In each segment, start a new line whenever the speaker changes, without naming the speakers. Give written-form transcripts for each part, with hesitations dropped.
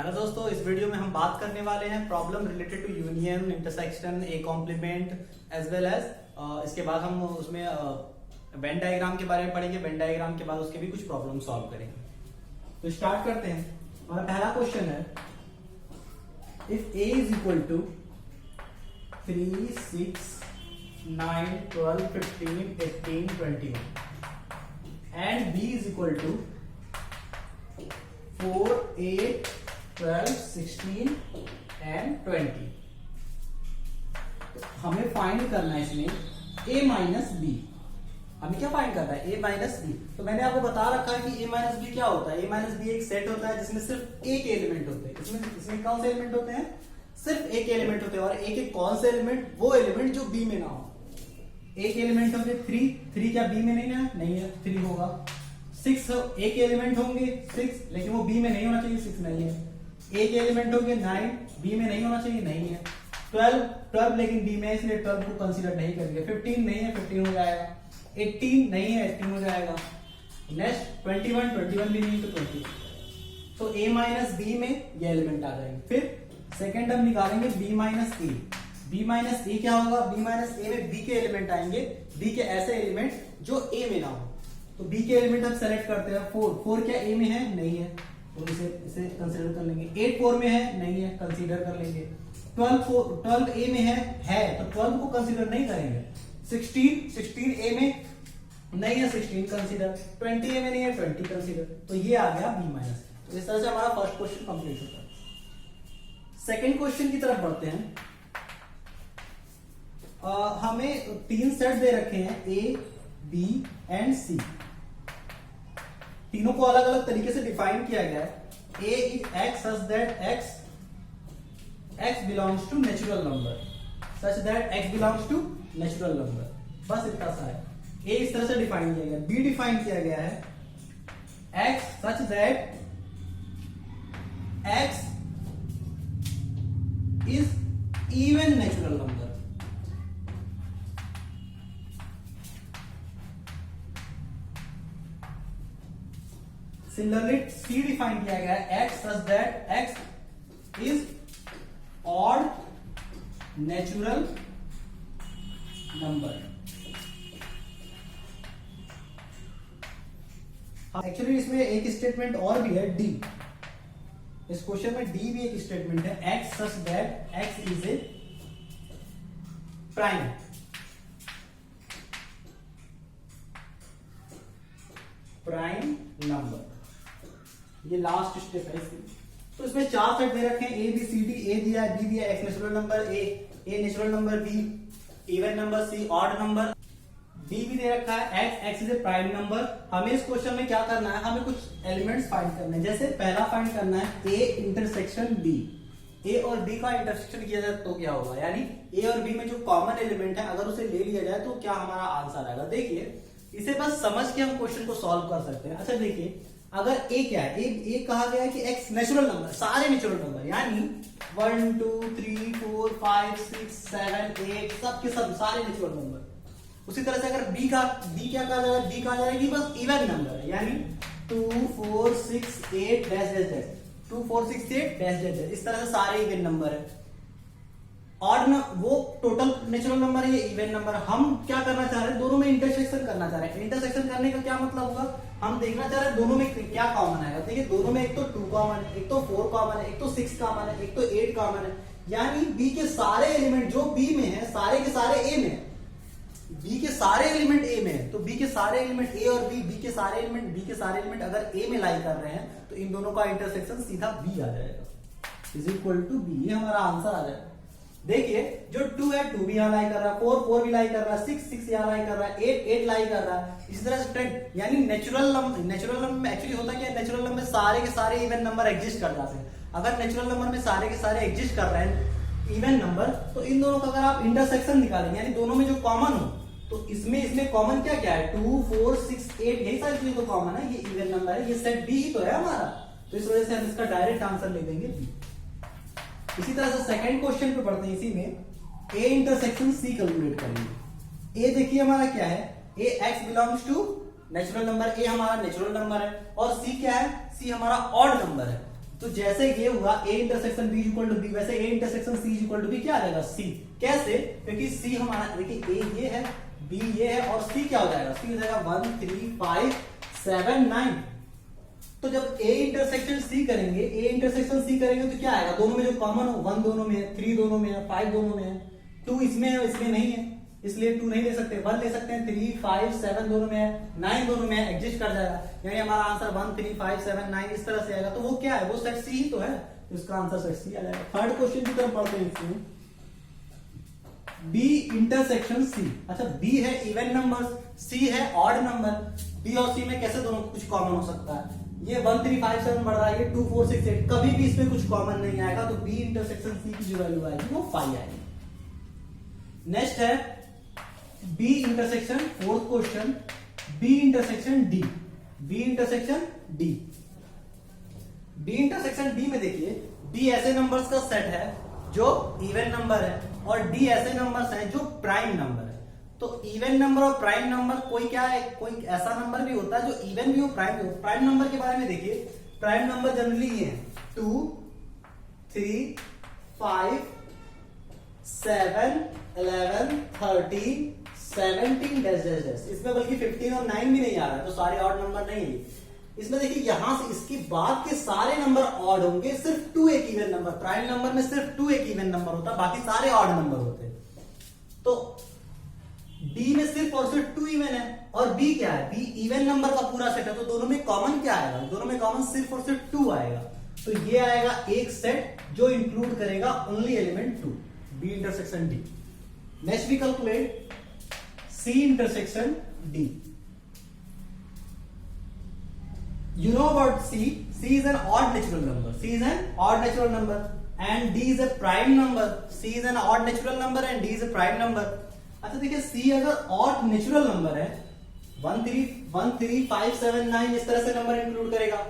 Hello दोस्तों, इस video में हम बात करने वाले हैं problem related to union, intersection, A complement as well as इसके बाद हम उसमें वेन डायग्राम के बारे में पढ़ेंगे। वेन डायग्राम के बाद उसके भी कुछ प्रॉब्लम सॉल्व करेंगे। तो स्टार्ट करते हैं। हमारा पहला क्वेश्चन है, if A is equal to 3, 6, 9, 12, 15, 18, 21 and B is equal to 4, 8, 12, 16 and 20। तो हमें फाइंड करना है इसमें a माइनस बी। हमें क्या फाइंड करना है? a minus B. तो मैंने आपको बता रखा है कि a माइनस बी क्या होता है। a माइनस बी एक सेट होता है जिसमें सिर्फ एक एलिमेंट होते हैं। इसमें कौन से एलिमेंट होते हैं? सिर्फ एक एलिमेंट होते हैं। और एक एक कौन से एलिमेंट? वो एलिमेंट जो बी में ना हो। एक एलिमेंट होंगे 3 क्या बी में नहीं है? नहीं है, 3 होगा। 6 एक एलिमेंट होंगे 6, लेकिन वो बी में नहीं होना चाहिए, 6 नहीं है। एक एलिमेंट होंगे 9, बी में नहीं होना चाहिए, नहीं है। 12 लेकिन बी में है, इसलिए 12 को कंसीडर नहीं करेंगे। 15 नहीं है, 15 हो जाएगा। 18 नहीं है, 18 हो जाएगा। नेक्स्ट 21 भी नहीं, तो 20। तो a माइनस बी में ये एलिमेंट आ जाएंगे। फिर सेकेंड हम निकालेंगे b माइनस ए। b माइनस ए क्या होगा? b माइनस ए में b के एलिमेंट आएंगे, b के ऐसे एलिमेंट जो a में ना हो। तो b के एलिमेंट हम सेलेक्ट करते हैं। 4 क्या a में है? नहीं है, तो इसे कंसीडर कर लेंगे। 8 4 में है? नहीं है, कंसीडर कर लेंगे। 12 a में है तो 12 को कंसीडर नहीं करेंगे। 16 a में नहीं है, 16 कंसीडर। 20 a में नहीं है, 20 कंसीडर। तो ये आ गया b माइनस। तो इस तरह से हमारा फर्स्ट क्वेश्चन कंप्लीट होता है। सेकेंड क्वेश्चन की तरफ बढ़ते हैं। हमें 3 सेट दे रखे हैं, a, b एंड c। तीनों को अलग अलग तरीके से डिफाइन किया गया है। a is x such that x belongs to natural number, such that x belongs to natural number। बस इतना सा है। a इस तरह से डिफाइन किया गया है। b डिफाइन किया गया है x such that x is even natural number। Similarly c define किया गया है x such that x is odd natural number। Actually इसमें एक स्टेटमेंट और भी है, d। इस क्वेश्चन में d भी एक स्टेटमेंट है, x such that x is a prime. Prime number, ये लास्ट स्टेप है इसकी। तो इसमें 4 सेट दे रखे हैं, ए बी सी डी। ए दिया है, बी दिया, X natural number, A natural number, B even number, C odd number, D भी दे रखा है X is a prime number. हमें इस क्वेश्चन में क्या करना है? हमें कुछ एलिमेंट्स फाइंड करने हैं। जैसे पहला फाइंड करना है ए इंटरसेक्शन बी। ए और बी का इंटरसेक्शन किया जाए तो क्या होगा? यानी ए और बी में जो कॉमन एलिमेंट है अगर उसे ले लिया जाए तो क्या हमारा आंसर आएगा? देखिए, इसे बस समझ के हम क्वेश्चन को सॉल्व कर सकते हैं। अच्छा देखिए, अगर a क्या है? a कहा गया है कि x नेचुरल नंबर, सारे नेचुरल नंबर, यानी 1 2 3 4 5 6 7 8 सब के सब सारे नेचुरल नंबर। उसी तरह से अगर b क्या कहा जाएगा? b कहा जाएगा कि बस इवन नंबर है, यानी 2 4 6 8 dash dash dash 2 4 6 8 dash dash dash. इस तरह से सारे इवन नंबर है। ऑड वो टोटल नेचुरल नंबर है, ये इवन नंबर। हम क्या करना चाह रहे हैं? दोनों में इंटरसेक्शन करना चाह रहे हैं। इंटरसेक्शन करने का क्या मतलब होगा? हम देखना चाह रहे हैं दोनों में क्या कॉमन आएगा। देखिए, दोनों में एक तो 2 कॉमन है, एक तो 4 कॉमन है, एक तो 6 कॉमन है, एक तो 8 कॉमन है। यानी बी के सारे एलिमेंट जो बी में है सारे के सारे ए में। बी के सारे एलिमेंट ए में है, तो बी के सारे एलिमेंट ए और बी के सारे एलिमेंट अगर ए में लाई कर रहे हैं तो इन दोनों का इंटरसेक्शन सीधा बी आ जाएगा, इज इक्वल टू बी। ये हमारा आंसर आ जाएगा। देखिए, जो 2 है 2 भी यहां लाई कर रहा है, 4 भी लाई कर रहा है, 6 यहां लाई कर रहा है, 8 लाई कर रहा है। इसी तरह से 10, यानी नेचुरल नंबर में एक्चुअली होता क्या है? नेचुरल नंबर में सारे के सारे इवन नंबर एग्जिस्ट कर जाते हैं। अगर नेचुरल नंबर में सारे के सारे एग्जिस्ट कर रहे हैं इवन नंबर, तो इन दोनों का अगर आप इंटरसेक्शन निकालेंगे, यानी दोनों में जो कॉमन हो, तो इसमें कॉमन क्या क्या है? 2 4 6 8, यही सारी चीजें तो कॉमन है। ये इवन नंबर है, ये सेट बी ही तो है हमारा। तो इस वजह से हम इसका डायरेक्ट आंसर ले देंगे बी। इसी तरह से सेकंड क्वेश्चन पे पढ़ते हैं। इसी में ए इंटरसेक्शन सी कैलकुलेट करेंगे। ए देखिए हमारा क्या है? A x belongs to natural number, A हमारा नेचुरल नंबर है। और सी क्या है? सी हमारा ऑड नंबर है। तो जैसे ये हुआ a intersection b equal to b, वैसे a intersection c equal to b क्या आ जाएगा c। कैसे? क्योंकि c हमारा देखिए a ये है, b ये है और c क्या हो जाएगा, c हो जाएगा 1 3 5 7 9। तो जब a इंटरसेक्शन c करेंगे, a इंटरसेक्शन c करेंगे तो क्या आएगा, दोनों में जो कॉमन हो, 1 दोनों में है, 3 दोनों में है, 5 दोनों में है, 2 इसमें है इसमें नहीं है, इसलिए 2 नहीं ले सकते, 1 ले सकते हैं, 3 5 7 दोनों में है, 9 दोनों में है, एग्जिस्ट कर जाएगा। यानी हमारा आंसर 1 3 5 7 9 इस तरह से आएगा। तो वो क्या है, वो सेट सी ही तो है, तो इसका आंसर सेट सी आ जाएगा। थर्ड क्वेश्चन की तरफ बढ़ते हैं इसमें, बी इंटरसेक्शन सी। अच्छा, बी है इवन नंबर, सी है ऑड नंबर, बी और सी में कैसे दोनों कुछ कॉमन हो सकता है, ये 1 3 5 7 बढ़ रहा है, ये 2 4 6 8, कभी भी इसमें कुछ कॉमन नहीं आएगा, तो बी इंटरसेक्शन सी की जो वैल्यू आएगी वो 5 आएगी। नेक्स्ट है B intersection, fourth question, B intersection D, B intersection D. B intersection D में देखिए, बी ऐसे नंबर्स का सेट है जो इवन नंबर है और डी ऐसे नंबर्स हैं जो प्राइम नंबर है। तो इवन नंबर और प्राइम नंबर कोई क्या है, कोई ऐसा नंबर भी होता है जो इवन भी हो प्राइम भी हो। प्राइम नंबर के बारे में देखिए, प्राइम नंबर जनरली ये है 2 3 5 7 11 13 17 डैश डैश डैश, इसमें बल्कि 15 और 9 भी नहीं आ रहा है, तो सारे ऑड नंबर नहीं है इसमें। देखिए यहां से इसके बाद के सारे नंबर ऑड होंगे, सिर्फ 2 एक इवन नंबर, प्राइम नंबर में सिर्फ 2 एक इवन नंबर होता है, बाकी सारे ऑड नंबर होते हैं। तो डी में सिर्फ और सिर्फ 2 इवन है और बी क्या है, बी इवन नंबर का पूरा सेट है, तो दोनों में कॉमन क्या आएगा, दोनों में कॉमन सिर्फ और सिर्फ 2 आएगा। तो ये आएगा एक सेट जो इंक्लूड करेगा only element 2, B intersection D. Next we calculate C intersection D. You know about C. C is an odd natural number. C is an odd natural number, and D is a prime number. C is an odd natural number and D is a prime number. अच्छा देखिए, C अगर odd natural number है, 1 3 5 7 9 इस तरह से number include करेगा,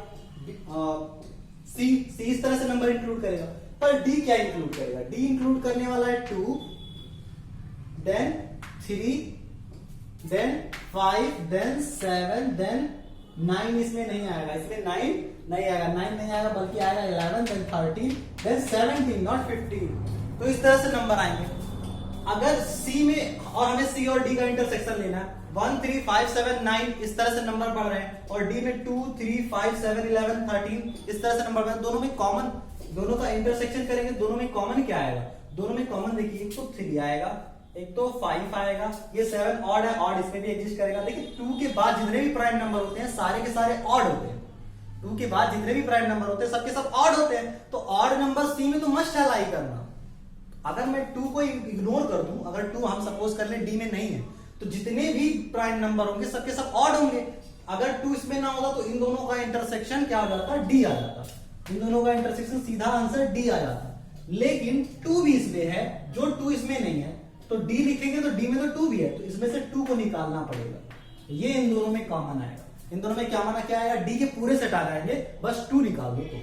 C इस तरह से नंबर इंक्लूड करेगा, पर D क्या इंक्लूड करेगा, D इंक्लूड करने वाला है 2, then 3, then 5, then 7, then 9 इसमें नहीं आएगा, इसमें 9 नहीं आएगा, 9 नहीं आएगा, बल्कि आएगा 11, then 13, then 17, not 15। तो इस तरह से नंबर आएंगे। अगर C में, और हमें C और D का इंटरसेक्शन लेना है, 1 3 5 7 9 इस तरह से नंबर बढ़ रहे हैं, और D में 2 3 5 7 11 13 इस तरह से नंबर बढ़ रहे हैं, दोनों में कॉमन, दोनों का इंटरसेक्शन करेंगे, दोनों में कॉमन क्या आएगा, दोनों में कॉमन देखिए, एक तो 3 आएगा, एक तो 5 आएगा, ये 7 ऑड है, ऑड इसमें भी एग्जिस्ट करेगा। देखिए 2 के बाद जितने भी प्राइम नंबर होते हैं सारे के सारे ऑड होते हैं, 2 के बाद जितने भी प्राइम नंबर होते हैं सबके सब ऑड होते हैं, तो ऑड नंबर सी में तो मस्ट है लाई करना। अगर मैं 2 को इग्नोर कर दूं, अगर 2 हम सपोज कर लें डी में नहीं है, तो जितने भी प्राइम नंबर होंगे सबके सब ऑड होंगे। अगर 2 इसमें ना होता तो इन दोनों का इंटरसेक्शन क्या हो जाता, डी आ जाता, इन दोनों का इंटरसेक्शन सीधा आंसर डी आ जाता। लेकिन 2 भी इसमें है, जो 2 इसमें नहीं है, तो D लिखेंगे तो D में तो 2 भी है, तो इसमें से 2 को निकालना पड़ेगा, ये इन दोनों में कॉमन आएगा। इन दोनों में क्या माना क्या आएगा, D के पूरे सेट आ जाएंगे, बस 2 निकाल दो। तो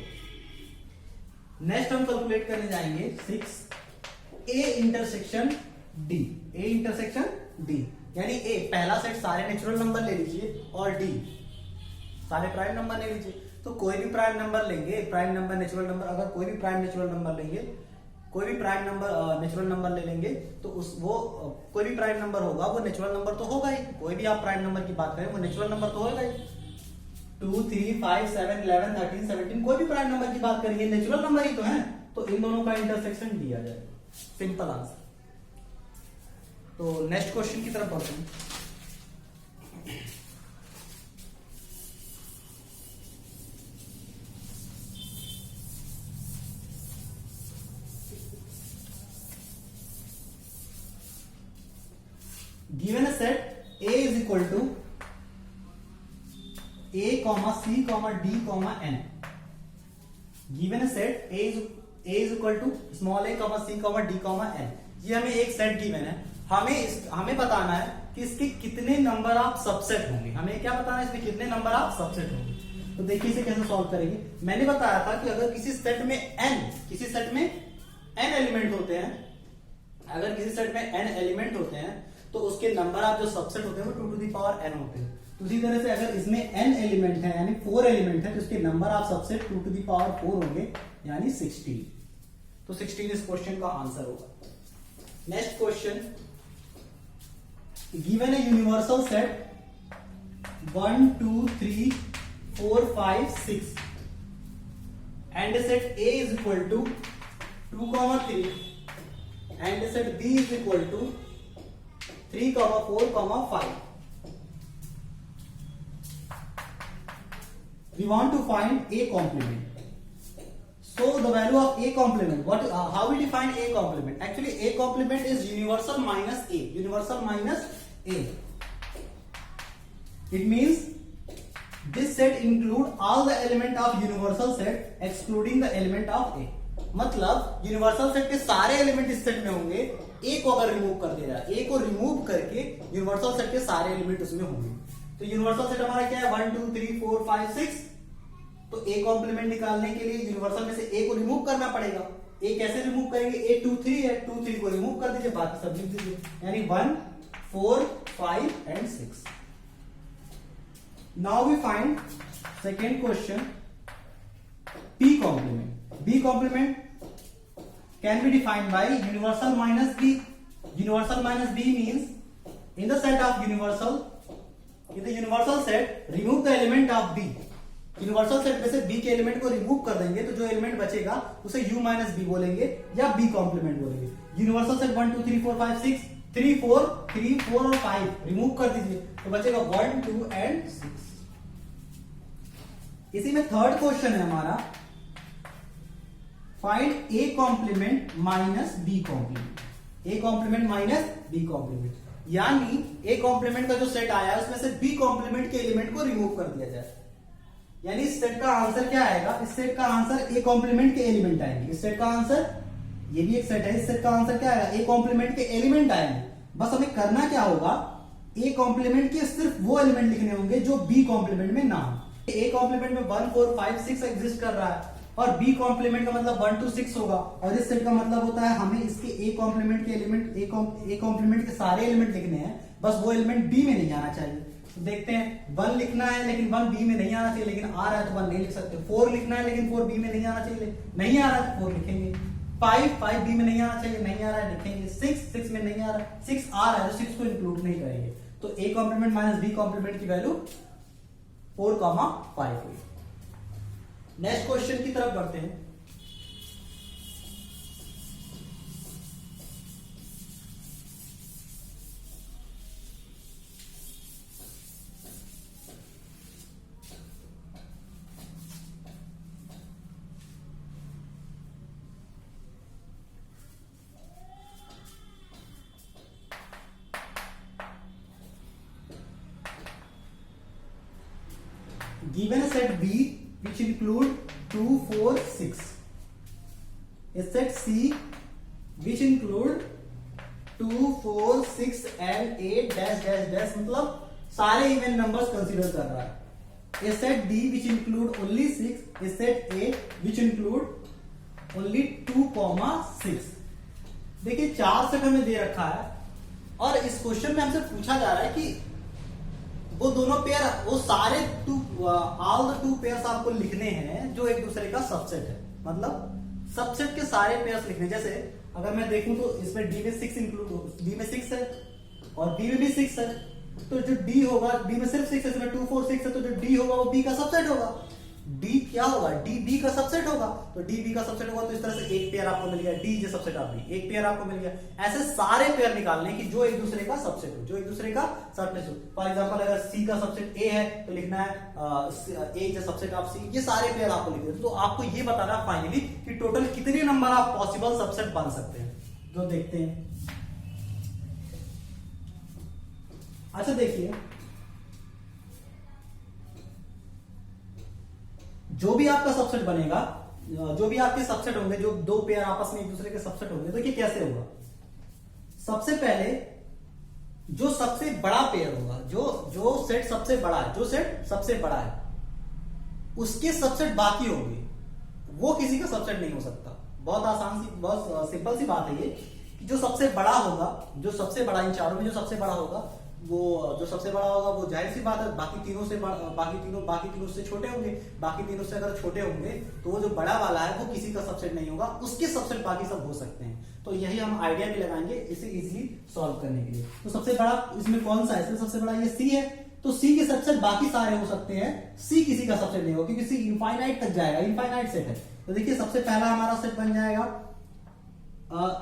नेक्स्ट हम कैलकुलेट करने जाएंगे 6 A intersection D, A intersection D, यानी A पहला सेट सारे नेचुरल नंबर ले लीजिए और D सारे प्राइम नंबर ले लीजिए। तो कोई भी प्राइम नंबर लेंगे, प्राइम नंबर नेचुरल नंबर, अगर कोई भी प्राइम नेचुरल नंबर लेंगे, कोई भी प्राइम नंबर नेचुरल नंबर ले लेंगे, तो उस वो कोई भी प्राइम नंबर होगा वो नेचुरल नंबर तो होगा ही, कोई भी आप प्राइम नंबर की बात करें वो नेचुरल नंबर तो होगा ही। 2 3 5 7 11 13 17 कोई भी प्राइम नंबर की बात करेंगे नेचुरल नंबर ही तो है, तो इन दोनों का इंटरसेक्शन दिया जाए, सिंपल आंसर। तो नेक्स्ट क्वेश्चन की तरफ बढ़ते हैं। given a set A is equal to A, C, D, N. Given a set A is equal to small a, C, D, N. ये हमें एक सेट गिवन है, हमें बताना है कि इसके कितने नंबर आप सबसेट होंगे, हमें क्या बताना है इसमें कितने नंबर आप सबसेट होंगे। तो देखिए इसे कैसे सॉल्व करेंगे। मैंने बताया था कि अगर किसी सेट में n एलिमेंट होते हैं, अगर किसी सेट में n एलिमेंट होते हैं तो उसके नंबर आप जो सबसेट होते हैं वो 2 to the power n होते हैं। तो उसी तरह से अगर इसमें n एलिमेंट है यानी 4 एलिमेंट है तो इसके number of subset 2 to the power 4 होंगे यानी 16। तो 16 इस क्वेश्चन का आंसर होगा। Next question, given a universal set 1 2 3 4 5 6 and set A is equal to 2, 3 and set B is equal to 3, 4, 5. We want to find A complement. So the value of A complement, how we define A complement? Actually A complement is universal minus A. Universal minus A. It means this set include all the element of universal set excluding the element of A. मतलब universal set के सारे element इस set में होंगे, ए को अगर remove कर दिया जाए, ए को रिमूव करके यूनिवर्सल सेट के सारे एलिमेंट उसमें होंगे। तो यूनिवर्सल सेट हमारा क्या है 1 2 3 4 5 6। तो ए कॉम्प्लीमेंट निकालने के लिए यूनिवर्सल में से ए को रिमूव करना पड़ेगा। ए कैसे रिमूव करेंगे? ए 2 3 है, 2 3 को रिमूव कर दीजिए, बाकी सब लिख दीजिए, यानी 1 4 5 and 6। Now we find second question, P complement. B complement can be defined by universal minus B. Universal minus B means in the set of universal, in the universal set remove the element of B. Universal set में से B के element को remove कर देंगे तो जो element बचेगा उसे U माइनस B बोलेंगे या B कॉम्प्लीमेंट बोलेंगे। यूनिवर्सल सेट 1 2 3 4 5 6 3 4 और 5 रिमूव कर दीजिए तो बचेगा 1 2 and 6। इसी में थर्ड क्वेश्चन है हमारा, find A complement minus B complement. A complement minus B complement, यानी A कॉम्प्लीमेंट का जो सेट आया है उसमें से B कॉम्प्लीमेंट के एलिमेंट को रिमूव कर दिया जाए। यानी इस सेट का आंसर क्या आएगा? इस सेट का आंसर ए कॉम्प्लीमेंट के एलिमेंट आएंगे। इस सेट का आंसर, ये भी एक सेट है, इस सेट का आंसर क्या आएगा? ए कॉम्प्लीमेंट के एलिमेंट आएंगे। बस हमें करना क्या होगा, ए कॉम्प्लीमेंट के सिर्फ वो एलिमेंट लिखने होंगे जो बी कॉम्प्लीमेंट में ना हो। ए कॉम्प्लीमेंट में 1 4 5 6 एग्जिस्ट कर रहा है और बी कॉम्प्लीमेंट का मतलब 1 2 6 होगा और इस सेट का मतलब होता है हमें इसके ए कॉम्प्लीमेंट के एलिमेंट, ए कॉम्प्लीमेंट के सारे एलिमेंट लिखने हैं, बस वो एलिमेंट बी में नहीं आना चाहिए। तो देखते हैं, 1 लिखना है लेकिन 1 बी में नहीं आना चाहिए, लेकिन आ रहा है तो 1 नहीं लिख सकते। 4 लिखना है लेकिन 4 बी में नहीं आना चाहिए, नहीं आ रहा है तो 4 लिखेंगे। 5 बी में नहीं आना चाहिए, नहीं आ रहा है लिखेंगे। 6 में नहीं आ रहा है, 6 आ रहा है तो 6 को इंक्लूड नहीं करेंगे। तो A complement minus B complement की वैल्यू 4, 5 हुई। नेक्स्ट क्वेश्चन की तरफ बढ़ते हैं। Given a set B which include 2 4 6, a set C which include 2 4 6 and 8 dash dash dash, मतलब सारे इवन नंबर्स कंसीडर कर रहा है। a set D which include only 6, a set A which include only 2, 6। देखिए 4 सेट हमें दे रखा है और इस क्वेश्चन में हमसे पूछा जा रहा है कि वो दोनों पेयर, वो सारे ऑल द 2 पेयर्स आपको लिखने हैं जो एक दूसरे का सबसेट है, मतलब सबसेट के सारे पेयर्स लिखने। जैसे अगर मैं देखूं तो इसमें डी में 6 इंक्लूड, डी में 6 है और बी में भी 6 है, तो जो डी होगा, डी में सिर्फ 6 है, इसमें 2 4 6 है, तो जो डी होगा वो बी का सबसेट होगा। डी क्या होगा? डी बी का सबसेट होगा। तो डी बी का सबसेट होगा तो इस तरह से एक पेयर आपको मिल गया, डी जो सबसेट ऑफ बी, एक पेयर आपको मिल गया। ऐसे सारे पेयर निकालने की जो एक दूसरे का सबसेट हो, जो एक दूसरे का सबसेट हो। फॉर एग्जांपल अगर सी का सबसेट ए है तो लिखना है ए जो सबसेट ऑफ सी। ये सारे पेयर आपको लिखने हैं। तो आपको ये बताना फाइनली कि टोटल कितने नंबर आप पॉसिबल सबसेट बन सकते हैं, जो देखते हैं। अच्छा देखिए, जो भी आपका सबसेट बनेगा, जो भी आपके सबसेट होंगे, जो 2 पेयर आपस में एक दूसरे के सबसेट होंगे, तो ये कैसे होगा? सबसे पहले जो सबसे बड़ा पेयर होगा, जो सेट सबसे बड़ा है, जो सेट सबसे बड़ा है उसके सबसेट बाकी होंगे, वो किसी का सबसेट नहीं हो सकता। बहुत आसान सी, बहुत सिंपल सी बात है ये कि जो सबसे बड़ा होगा, जो सबसे बड़ा इन चारों में जो सबसे बड़ा होगा वो जो सबसे बड़ा होगा वो जाहिर सी बात है बाकी तीनों से छोटे होंगे, बाकी तीनों से अगर छोटे होंगे तो वो जो बड़ा वाला है वो किसी का सबसेट नहीं होगा, उसके सबसेट बाकी सब हो सकते हैं। तो यही हम आइडिया भी लगाएंगे इसे इजीली सॉल्व करने के लिए। तो सबसे बड़ा इसमें कौन सा है, इसमें सबसे बड़ा ये सी है, तो सी के सबसेट बाकी सारे हो सकते हैं, सी किसी का सबसेट नहीं होगा क्योंकि सी इनफाइनाइट तक जाएगा, इनफाइनाइट सेट है। तो देखिए सबसे पहला हमारा सेट बन जाएगा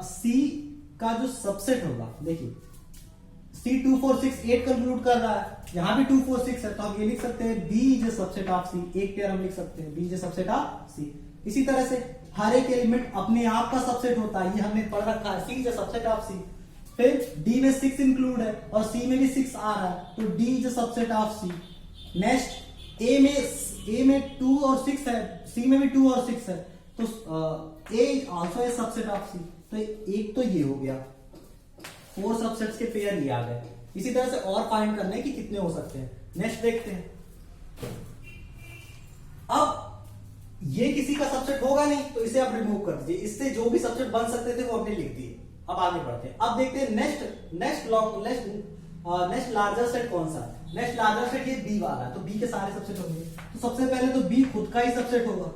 सी का जो सबसेट होगा, देखिए C 2 4 6 8 कंक्लूड कर रहा है, यहां भी 2 4 6 है, तो हम ये लिख सकते हैं B is subset of C, एक पेयर हम लिख सकते हैं B is subset of C। इसी तरह से हर एक एलिमेंट अपने आप का सबसेट होता है, ये हमने पढ़ रखा है, C is subset of C। फिर D में 6 इंक्लूड है और C में भी 6 आ रहा है, तो D is subset of C। Next A में 2 और 6 है, C में भी 2 और 6 है, तो A also is subset of C। तो एक तो ये हो गया, 4 सबसेट्स के पेयर ये आ गए। इसी तरह से और फाइंड करने कि कितने हो सकते हैं। नेक्स्ट देखते हैं, अब ये किसी का सबसेट होगा नहीं तो इसे आप रिमूव कर दीजिए, इससे जो भी सबसेट बन सकते थे वो आपने लिख दिए। अब आगे बढ़ते हैं, अब देखते हैं नेक्स्ट लार्जर सेट कौन सा है। नेक्स्ट लार्जर सेट ये बी वाला है, तो बी के सारे सबसेट होंगे, तो सबसे पहले तो बी खुद का ही सबसेट होगा,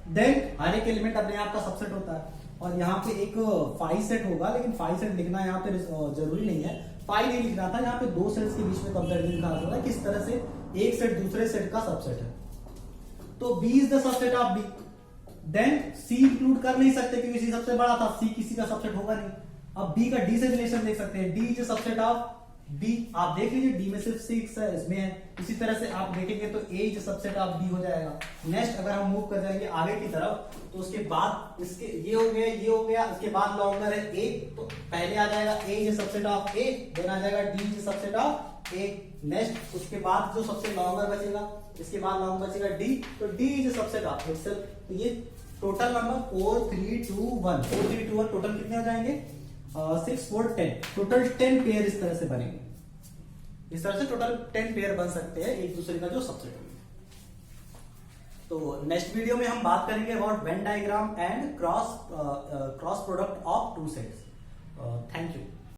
देन हर एक एलिमेंट अपने आप का सबसेट होता है, और यहाँ पे एक 5 सेट होगा, लेकिन 5 सेट लिखना यहाँ पे जरूरी नहीं है, 5 नहीं लिखना था, यहाँ पे 2 सेट्स के बीच में कंपैरिजन दिखा रहा है किस तरह से एक सेट दूसरे सेट का सबसेट है। तो B is the subset of B, then C include कर नहीं सकते क्योंकि C सबसे बड़ा था, C किसी का सबसेट होगा नहीं। अब B का D से रिलेशन देख सकते हैं, D is the subset of B, आप देख लीजिए D में सिर्फ 6 है, इसमें है। इसी तरह से आप देखेंगे तो A is subset of B हो जाएगा। नेक्स्ट अगर हम मूव कर जाएंगे आगे की तरफ, तो उसके बाद इसके ये हो गया, उसके बाद लॉन्गर है A, तो पहले आ जाएगा A is subset of A, then आ जाएगा D is subset of A। Next उसके बाद जो सबसे लॉन्गर बचेगा, इसके बाद लॉन्ग बचेगा D, तो D is subset of itself. तो ये टोटल नंबर 4 3 2 1 टोटल कितने हो जाएंगे 6 4 10, टोटल 10 पेयर इस तरह से बनेंगे। इस तरह से टोटल 10 पेयर बन सकते हैं एक दूसरे का जो सबसेट होगा। तो नेक्स्ट वीडियो में हम बात करेंगे about Venn diagram and cross product of 2 sets. Thank you.